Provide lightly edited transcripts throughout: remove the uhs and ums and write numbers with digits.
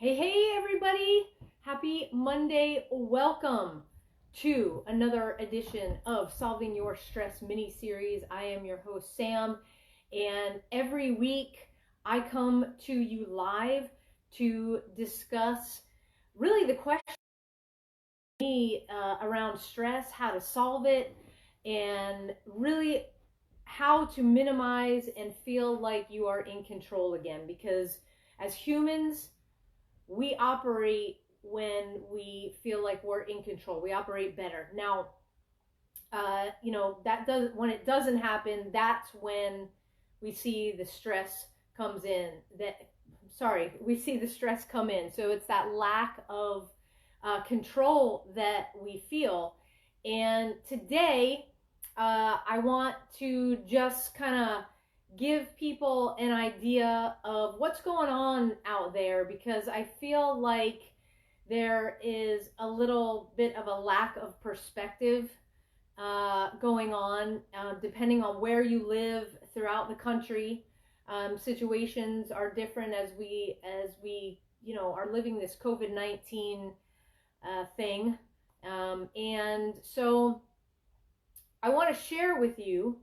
Hey, everybody. Happy Monday. Welcome to another edition of Solving Your Stress mini series. I am your host, Sam, and every week I come to you live to discuss really the question around stress, how to solve it, and really how to minimize and feel like you are in control again. Because as humans, we operate when we feel like we're in control. We operate better. Now, that does when it doesn't happen. That's when we see the stress comes in. We see the stress come in. So it's that lack of control that we feel. And today, I want to just kind of give people an idea of what's going on out there, because I feel like there is a little bit of a lack of perspective going on, depending on where you live throughout the country. Situations are different as we are living this COVID-19 thing, and so I want to share with you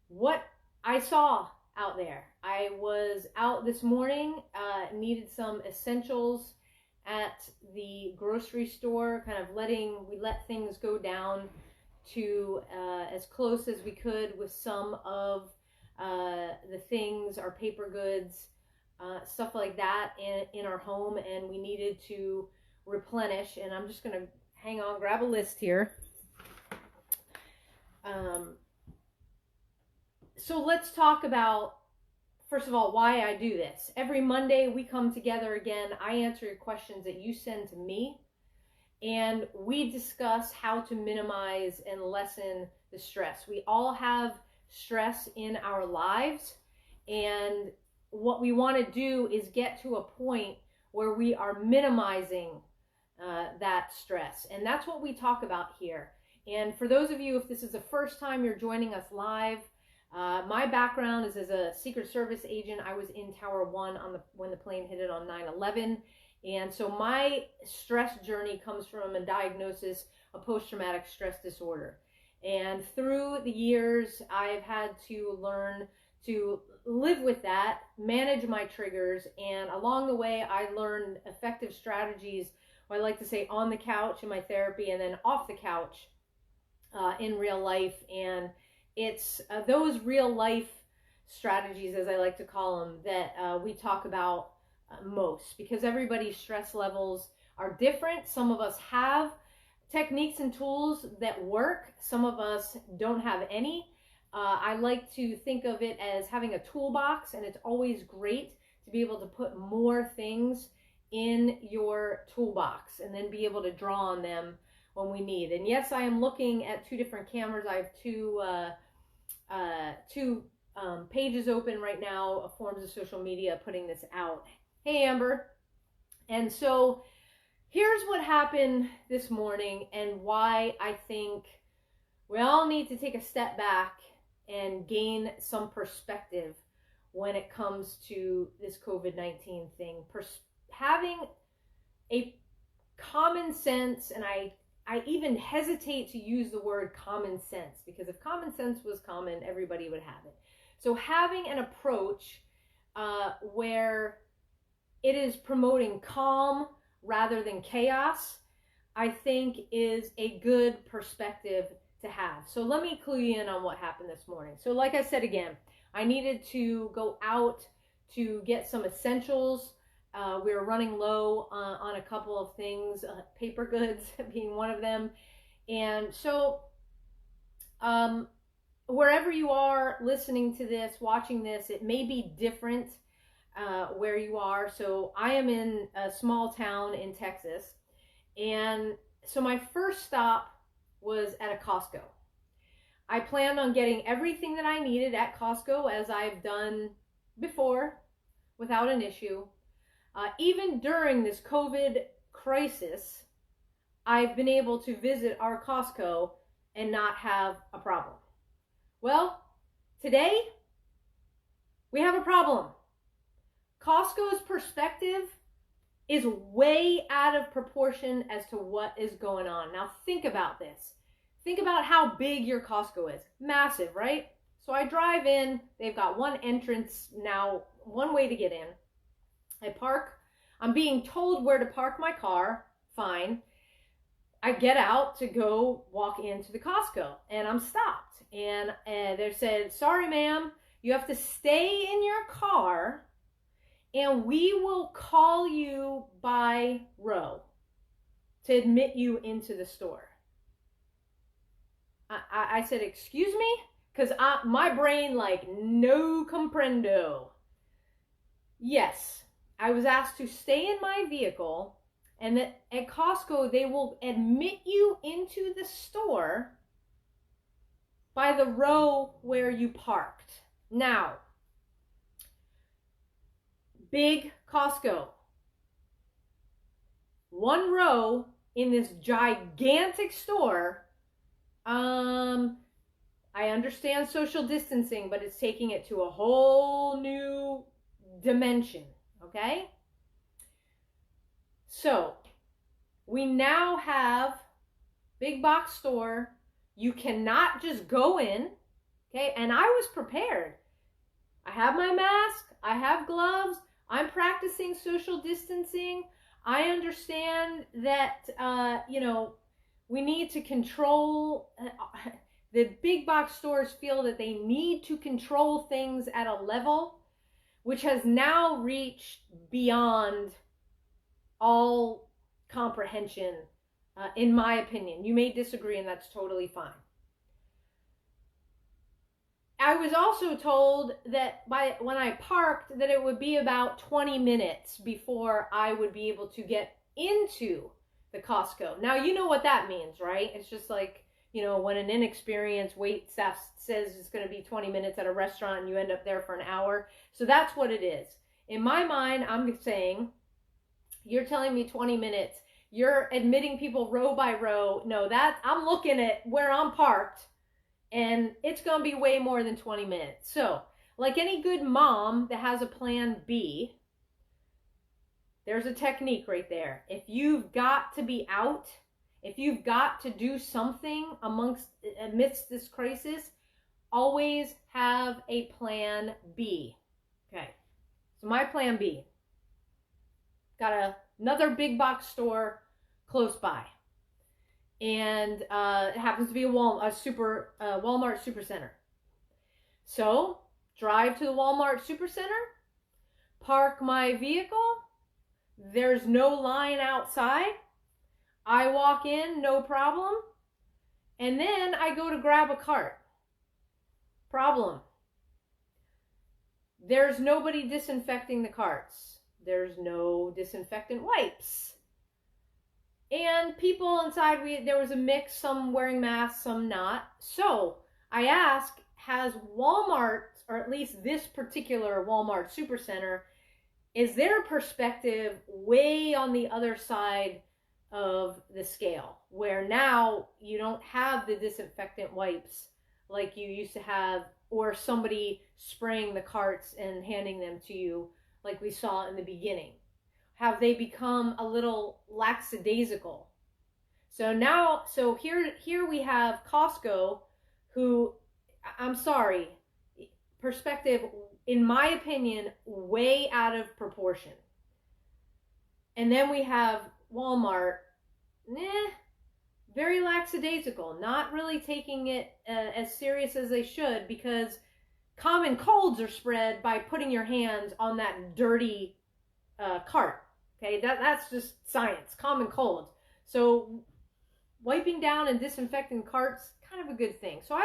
what I saw out there. I was out this morning, needed some essentials at the grocery store, we let things go down to as close as we could with some of the things, our paper goods, stuff like that in our home, and we needed to replenish. And I'm just going to grab a list here. So let's talk about, first of all, why I do this. Every Monday we come together again. I answer your questions that you send to me, and we discuss how to minimize and lessen the stress. We all have stress in our lives, and what we want to do is get to a point where we are minimizing that stress. And that's what we talk about here. And for those of you, if this is the first time you're joining us live, my background is as a Secret Service agent. I was in Tower 1 when the plane hit it on 9/11. And so my stress journey comes from a diagnosis of post-traumatic stress disorder. And through the years, I've had to learn to live with that, manage my triggers. And along the way, I learned effective strategies, or I like to say on the couch in my therapy, and then off the couch in real life. And it's those real life strategies, as I like to call them, that we talk about most, because everybody's stress levels are different. Some of us have techniques and tools that work. Some of us don't have any. I like to think of it as having a toolbox, and it's always great to be able to put more things in your toolbox and then be able to draw on them when we need. And yes, I am looking at two different cameras. I have two pages open right now, forms of social media, putting this out. Hey, Amber. And so here's what happened this morning, and why I think we all need to take a step back and gain some perspective when it comes to this COVID-19 thing. Having a common sense, and I even hesitate to use the word common sense, because if common sense was common, everybody would have it. So having an approach where it is promoting calm rather than chaos, I think is a good perspective to have. So let me clue you in on what happened this morning. So like I said again, I needed to go out to get some essentials. We were running low on a couple of things, paper goods being one of them. And so wherever you are listening to this, watching this, it may be different where you are. So I am in a small town in Texas. And so my first stop was at a Costco. I planned on getting everything that I needed at Costco, as I've done before, without an issue. Even during this COVID crisis, I've been able to visit our Costco and not have a problem. Well, today we have a problem. Costco's perspective is way out of proportion as to what is going on. Now think about this. Think about how big your Costco is. Massive, right? So I drive in, they've got one entrance now, one way to get in. I park, I'm being told where to park my car, fine. I get out to go walk into the Costco and I'm stopped. And they said, sorry ma'am, you have to stay in your car and we will call you by row to admit you into the store. I said, excuse me? Because my brain like, no comprendo. Yes, I was asked to stay in my vehicle, and that at Costco, they will admit you into the store by the row where you parked. Now, big Costco. One row in this gigantic store. I understand social distancing, but it's taking it to a whole new dimension, okay? So, we now have big box store. You cannot just go in, okay? And I was prepared. I have my mask, I have gloves, I'm practicing social distancing. I understand that, we need to control, the big box stores feel that they need to control things at a level which has now reached beyond all comprehension, in my opinion. You may disagree, and that's totally fine. I was also told that when I parked that it would be about 20 minutes before I would be able to get into the Costco. Now, you know what that means, right? It's just like, when an inexperienced wait staff says it's going to be 20 minutes at a restaurant and you end up there for an hour. So that's what it is. In my mind, I'm saying, you're telling me 20 minutes. You're admitting people row by row. No, I'm looking at where I'm parked, and it's going to be way more than 20 minutes. So, like any good mom that has a plan B, there's a technique right there. If you've got to be out, if you've got to do something amidst this crisis, always have a plan B. Okay, so my plan B. Got another big box store close by. And it happens to be a Walmart Supercenter. So, drive to the Walmart Supercenter, park my vehicle. There's no line outside. I walk in, no problem. And then I go to grab a cart. Problem. There's nobody disinfecting the carts. There's no disinfectant wipes. And people inside, there was a mix, some wearing masks, some not. So I ask, has Walmart, or at least this particular Walmart Supercenter, is their perspective way on the other side of the scale, where now you don't have the disinfectant wipes like you used to have, or somebody spraying the carts and handing them to you like we saw in the beginning? Have they become a little lackadaisical? So here we have Costco, who, I'm sorry, perspective, in my opinion, way out of proportion. And then we have Walmart, very lackadaisical, not really taking it as serious as they should, because common colds are spread by putting your hands on that dirty cart. Okay, that's just science, common cold. So wiping down and disinfecting carts, kind of a good thing. So I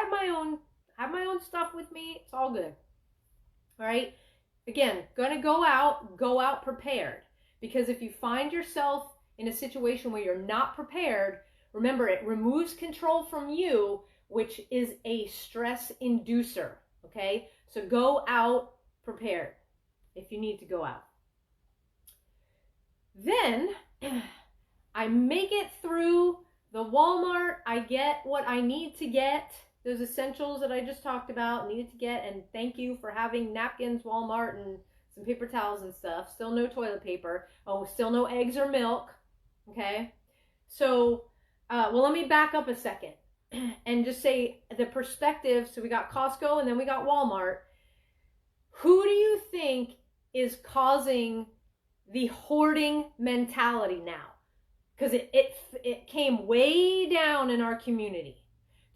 have my own stuff with me. It's all good. All right. Again, gonna go out prepared, because if you find yourself in a situation where you're not prepared, remember, it removes control from you, which is a stress inducer. Okay, so go out prepared if you need to go out. Then I make it through the Walmart. I get what I need to get, those essentials that I just talked about, needed to get, and thank you for having napkins, Walmart, and some paper towels and stuff. Still no toilet paper. Oh, still no eggs or milk. Okay. So, well, let me back up a second and just say the perspective. So we got Costco and then we got Walmart. Who do you think is causing the hoarding mentality now? Because it came way down in our community.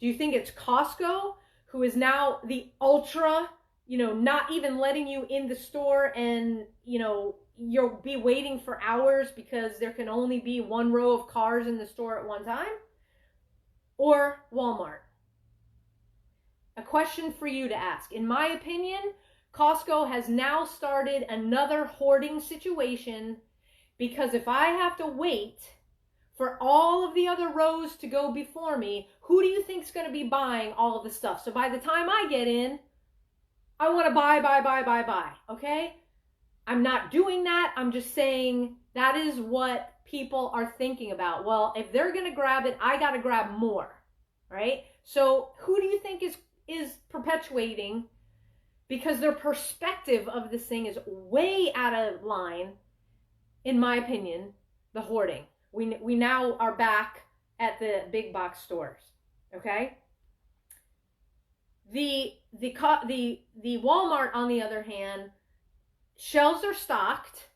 Do you think it's Costco, who is now the ultra, not even letting you in the store, and, you'll be waiting for hours because there can only be one row of cars in the store at one time? Or Walmart? A question for you to ask. In my opinion, Costco has now started another hoarding situation, because if I have to wait for all of the other rows to go before me, who do you think is going to be buying all of the stuff? So by the time I get in, I want to buy, okay? I'm not doing that. I'm just saying that is what people are thinking about. Well, if they're going to grab it, I got to grab more, right? So who do you think is perpetuating? Because their perspective of this thing is way out of line, in my opinion, the hoarding. We now are back at the big box stores, okay? The Walmart, on the other hand, shelves are stocked.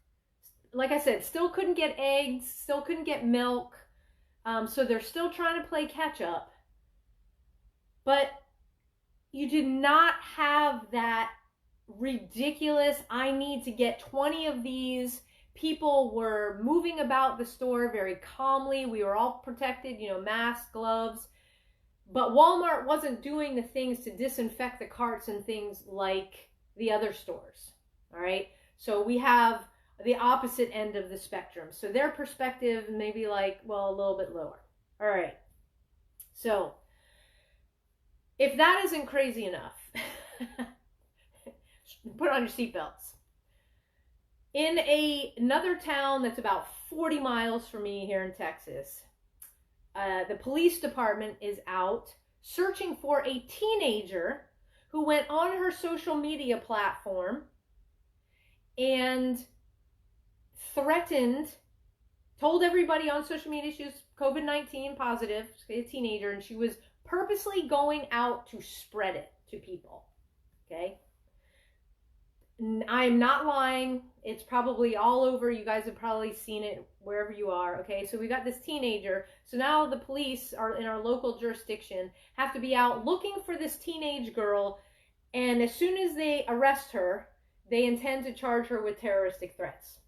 Like I said, still couldn't get eggs, still couldn't get milk, so they're still trying to play catch up. But you did not have that ridiculous, I need to get 20 of these. People were moving about the store very calmly. We were all protected, masks, gloves. But Walmart wasn't doing the things to disinfect the carts and things like the other stores. All right. So we have the opposite end of the spectrum. So their perspective maybe a little bit lower. All right. So if that isn't crazy enough, put on your seatbelts. In another town that's about 40 miles from me here in Texas, the police department is out searching for a teenager who went on her social media platform and told everybody on social media she was COVID-19 positive, a teenager, and she was purposely going out to spread it to people, okay? I'm not lying. It's probably all over. You guys have probably seen it wherever you are. Okay, so we got this teenager. So now the police are in our local jurisdiction, have to be out looking for this teenage girl. And as soon as they arrest her, they intend to charge her with terroristic threats.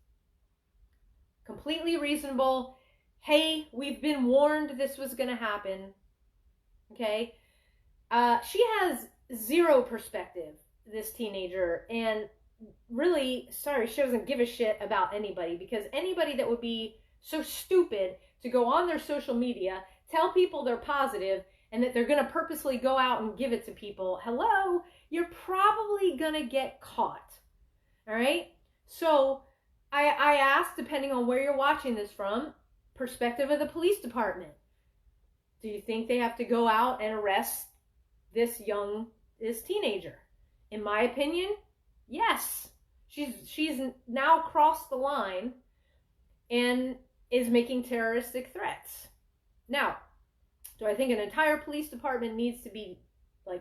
Completely reasonable. Hey, we've been warned this was going to happen. Okay. She has zero perspective, this teenager, and really, she doesn't give a shit about anybody, because anybody that would be so stupid to go on their social media, tell people they're positive, and that they're going to purposely go out and give it to people, hello, you're probably going to get caught. All right? So I asked, depending on where you're watching this from, perspective of the police department. Do you think they have to go out and arrest this teenager? In my opinion, yes. She's now crossed the line and is making terroristic threats. Now, do I think an entire police department needs to be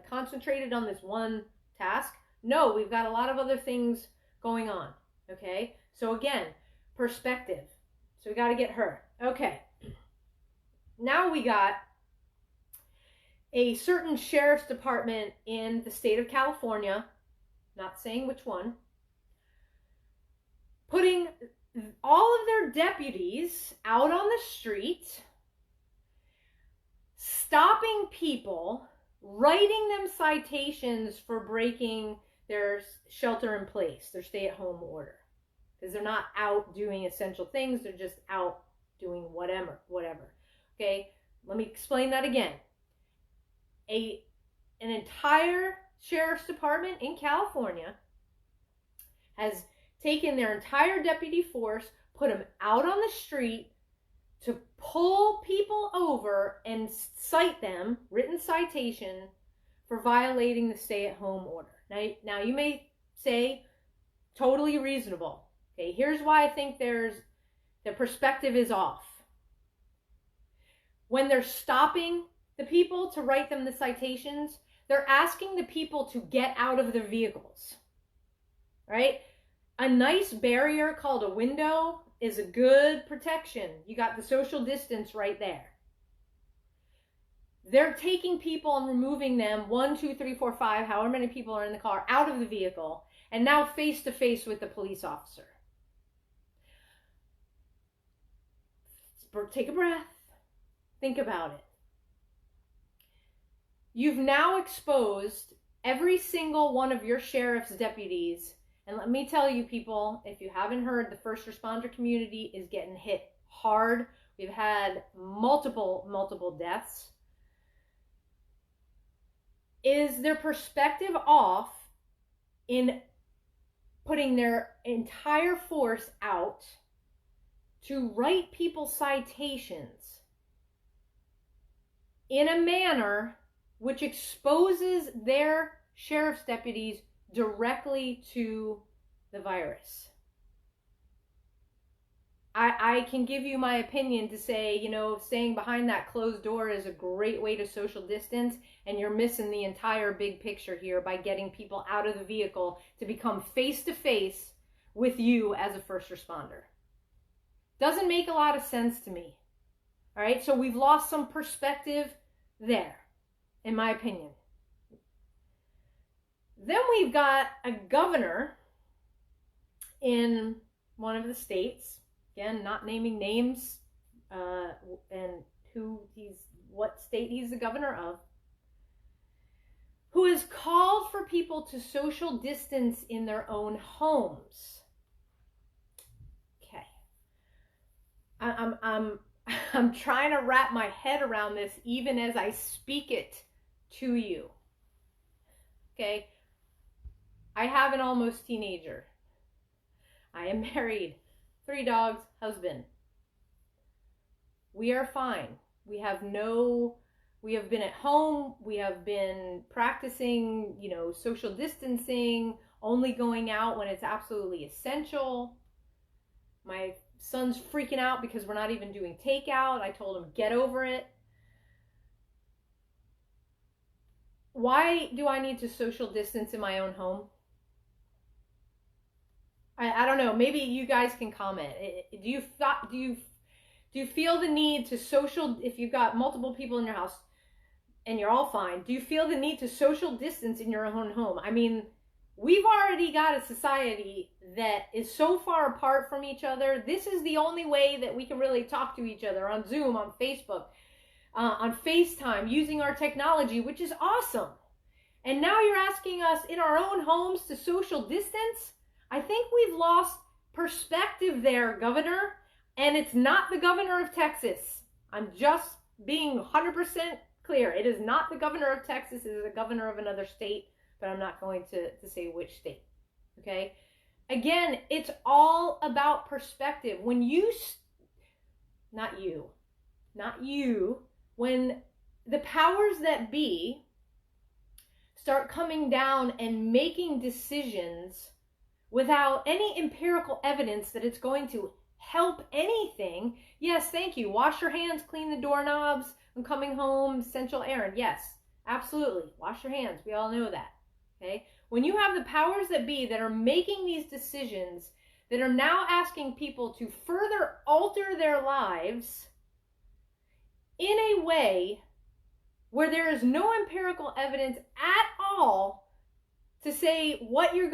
concentrated on this one task? No, we've got a lot of other things going on. Okay? So again, perspective. So we got to get her. Okay. Now we got a certain sheriff's department in the state of California, not saying which one, putting all of their deputies out on the street, stopping people, writing them citations for breaking their shelter in place, their stay-at-home order. Because they're not out doing essential things, they're just out doing whatever. Okay, let me explain that again. An entire sheriff's department in California has taken their entire deputy force, put them out on the street to pull people over and cite them, written citation, for violating the stay-at-home order. Now you may say, Totally reasonable. Okay, here's why I think the perspective is off. When they're stopping the people to write them the citations, they're asking the people to get out of their vehicles, right? A nice barrier called a window is a good protection. You got the social distance right there. They're taking people and removing them 1, 2, 3, 4, 5, however many people are in the car, out of the vehicle, and now face to face with the police officer. Take a breath. Think about it. You've now exposed every single one of your sheriff's deputies. And let me tell you, people, if you haven't heard, the first responder community is getting hit hard. We've had multiple deaths. Is their perspective off in putting their entire force out to write people citations in a manner which exposes their sheriff's deputies directly to the virus? I can give you my opinion to say, you know, staying behind that closed door is a great way to social distance, and you're missing the entire big picture here by getting people out of the vehicle to become face to face with you as a first responder. Doesn't make a lot of sense to me. All right, so we've lost some perspective there, in my opinion. Then we've got a governor in one of the states, again, not naming names and what state he's the governor of, who has called for people to social distance in their own homes. Okay. I'm trying to wrap my head around this even as I speak it to you. Okay. I have an almost teenager. I am married, 3 dogs, husband. We are fine. We have been at home. We have been practicing, social distancing, only going out when it's absolutely essential. My son's freaking out because we're not even doing takeout. I told him, get over it. Why do I need to social distance in my own home? I don't know. Maybe you guys can comment. Do you feel the need to social, if you've got multiple people in your house and you're all fine, do you feel the need to social distance in your own home? I mean, we've already got a society that is so far apart from each other. This is the only way that we can really talk to each other, on Zoom, on Facebook, on FaceTime, using our technology, which is awesome. And now you're asking us in our own homes to social distance? I think we've lost perspective there, Governor, and it's not the governor of Texas. I'm just being 100% clear. It is not the governor of Texas. It is the governor of another state, but I'm not going to say which state, okay? Again, it's all about perspective. When when the powers that be start coming down and making decisions without any empirical evidence that it's going to help anything. Yes, thank you. Wash your hands, clean the doorknobs. I'm coming home, essential errand. Yes, absolutely. Wash your hands. We all know that. Okay? When you have the powers that be that are making these decisions, that are now asking people to further alter their lives in a way where there is no empirical evidence at all to say what you're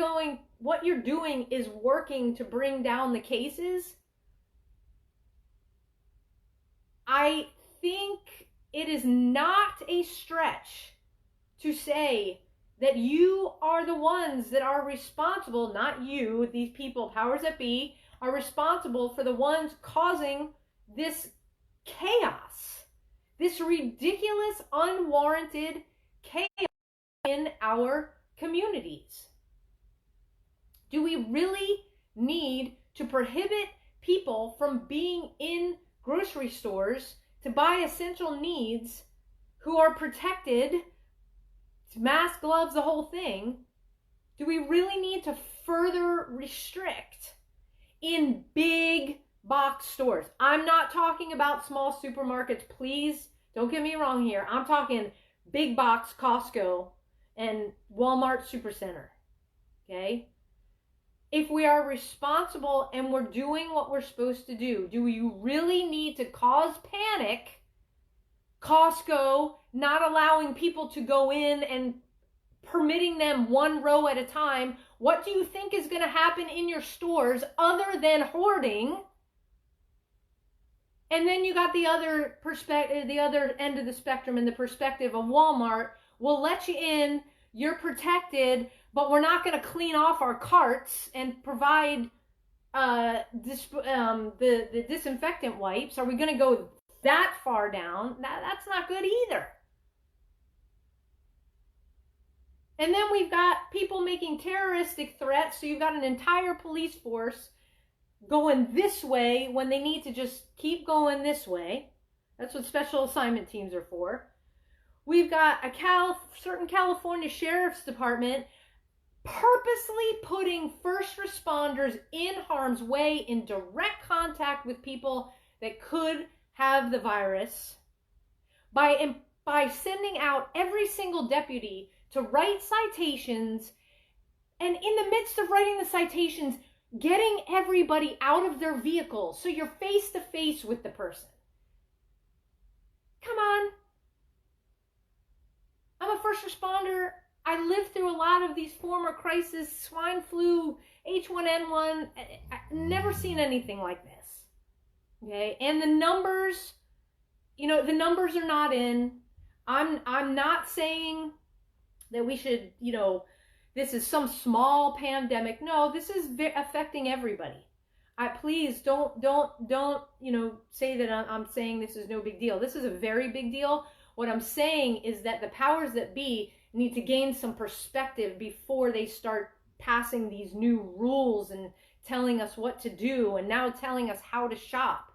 doing is working to bring down the cases, I think it is not a stretch to say that you are the ones that are responsible, not you, these people, powers that be, are responsible for the ones causing this chaos, this ridiculous, unwarranted chaos in our communities. Do we really need to prohibit people from being in grocery stores to buy essential needs, who are protected, mask, gloves, the whole thing? Do we really need to further restrict in big box stores. I'm not talking about small supermarkets. Please don't get me wrong here. I'm talking big box Costco and Walmart Supercenter. Okay? If we are responsible and we're doing what we're supposed to do you really need to cause panic? Costco not allowing people to go in and permitting them one row at a time. What do you think is going to happen in your stores other than hoarding? And then you got the other perspective, the other end of the spectrum, in the perspective of Walmart. We'll let you in, you're protected, but we're not going to clean off our carts and provide the disinfectant wipes. Are we going to go that far down? That's not good either. And then we've got people making terroristic threats, so you've got an entire police force going this way when they need to just keep going this way. That's what special assignment teams are for. We've got a certain California Sheriff's Department purposely putting first responders in harm's way, in direct contact with people that could have the virus, by sending out every single deputy to write citations, and in the midst of writing the citations, getting everybody out of their vehicles so you're face to face with the person. Come on. I'm a first responder. I lived through a lot of these former crises, swine flu, H1N1. I've never seen anything like this. Okay? And the numbers, the numbers are not in. I'm not saying that we should, this is some small pandemic. No, this is affecting everybody. Please don't, say that I'm saying this is no big deal. This is a very big deal. What I'm saying is that the powers that be need to gain some perspective before they start passing these new rules and telling us what to do, and now telling us how to shop.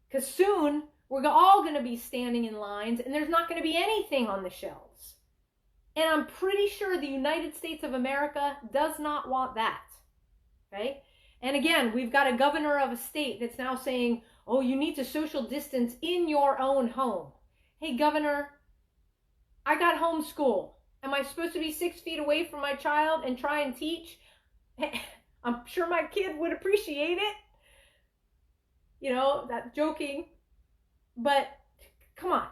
Because soon we're all going to be standing in lines and there's not going to be anything on the shelves. And I'm pretty sure the United States of America does not want that. Okay? And again, we've got a governor of a state that's now saying, oh, you need to social distance in your own home. Hey, governor, I got homeschool. Am I supposed to be 6 feet away from my child and try and teach? I'm sure my kid would appreciate it. That joking. But come on.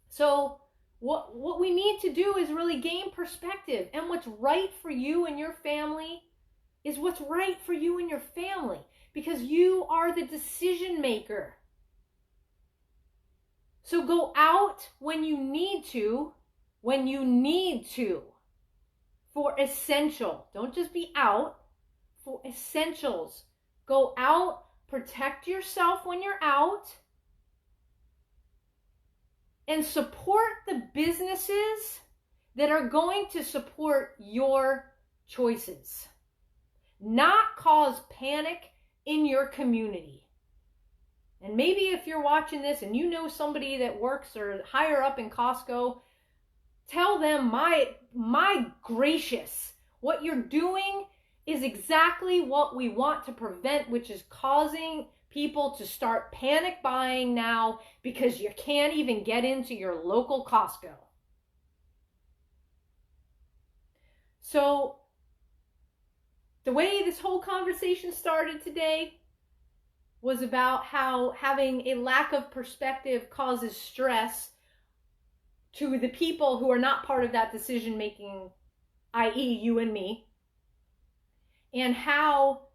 So what we need to do is really gain perspective. And what's right for you and your family is what's right for you and your family. Because you are the decision maker. So go out when you need to, for essential. Don't just be out, for essentials. Go out, protect yourself when you're out, and support the businesses that are going to support your choices. Not cause panic in your community. And maybe if you're watching this and you know somebody that works or higher up in Costco, tell them, my gracious, what you're doing is exactly what we want to prevent, which is causing people to start panic buying now because you can't even get into your local Costco. So the way this whole conversation started today was about how having a lack of perspective causes stress to the people who are not part of that decision making, i.e. you and me, and how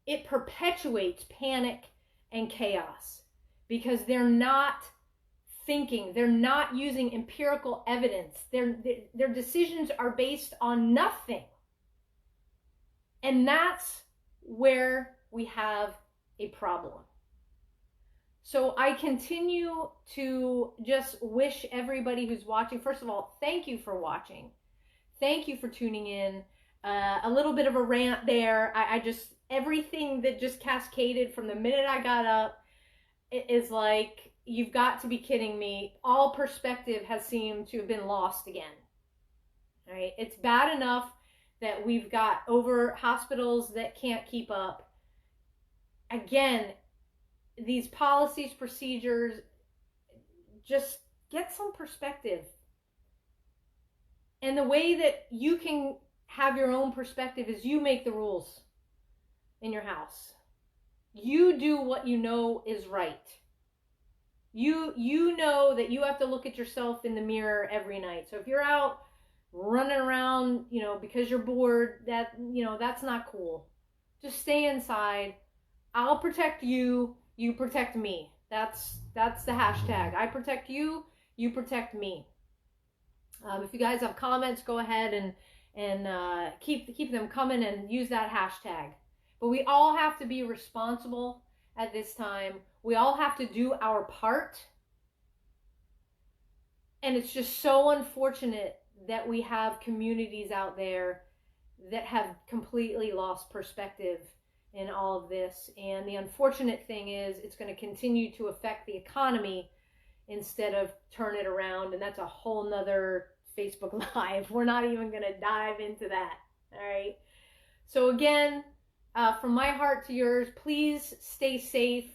it perpetuates panic and chaos because they're not thinking, they're not using empirical evidence, their decisions are based on nothing. And that's where we have a problem. So I continue to just wish everybody who's watching, first of all, thank you for watching. Thank you for tuning in. A little bit of a rant there. I just, everything that just cascaded from the minute I got up is like, you've got to be kidding me. All perspective has seemed to have been lost again. All right? It's bad enough that we've got over hospitals that can't keep up. Again, these policies, procedures, just get some perspective. And the way that you can have your own perspective is you make the rules in your house. You do what you know is right. You know that you have to look at yourself in the mirror every night. So if you're out running around, because you're bored, that's not cool. Just stay inside. I'll protect you, you protect me. That's the hashtag. I protect you, you protect me. If you guys have comments, go ahead and keep them coming and use that hashtag. But we all have to be responsible at this time. We all have to do our part. And it's just so unfortunate that we have communities out there that have completely lost perspective in all of this. And the unfortunate thing is it's going to continue to affect the economy instead of turn it around. And that's a whole nother Facebook Live. We're not even going to dive into that. All right. So again, from my heart to yours, please stay safe.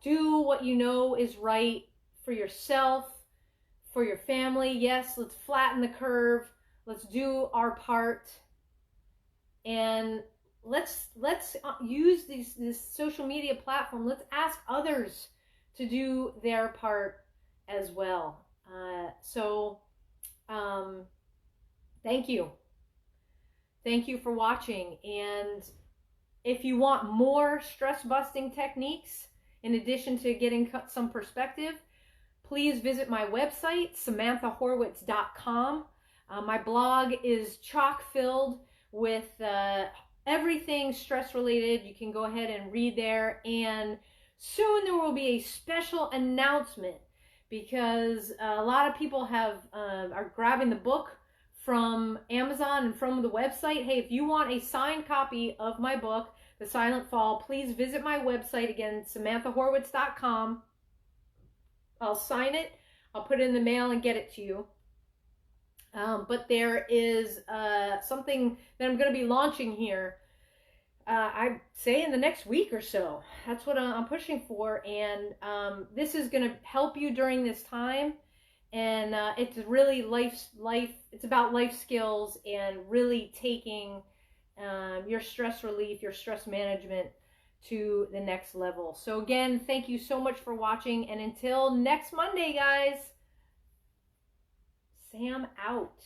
Do what you know is right for yourself, for your family. Yes, let's flatten the curve. Let's do our part. And let's use this social media platform. Let's ask others to do their part as well. Thank you. Thank you for watching. And if you want more stress busting techniques, in addition to getting some perspective, please visit my website, samanthahorwitz.com. My blog is chock filled with everything stress related. You can go ahead and read there. And soon there will be a special announcement because a lot of people are grabbing the book from Amazon and from the website. Hey, if you want a signed copy of my book, The Silent Fall, please visit my website again, samanthahorwitz.com. I'll sign it. I'll put it in the mail and get it to you. But there is something that I'm going to be launching here. I'd say in the next week or so. That's what I'm pushing for. And this is going to help you during this time. And it's really it's about life skills and really taking your stress relief, your stress management to the next level. So again, thank you so much for watching. And until next Monday, guys, Sam out.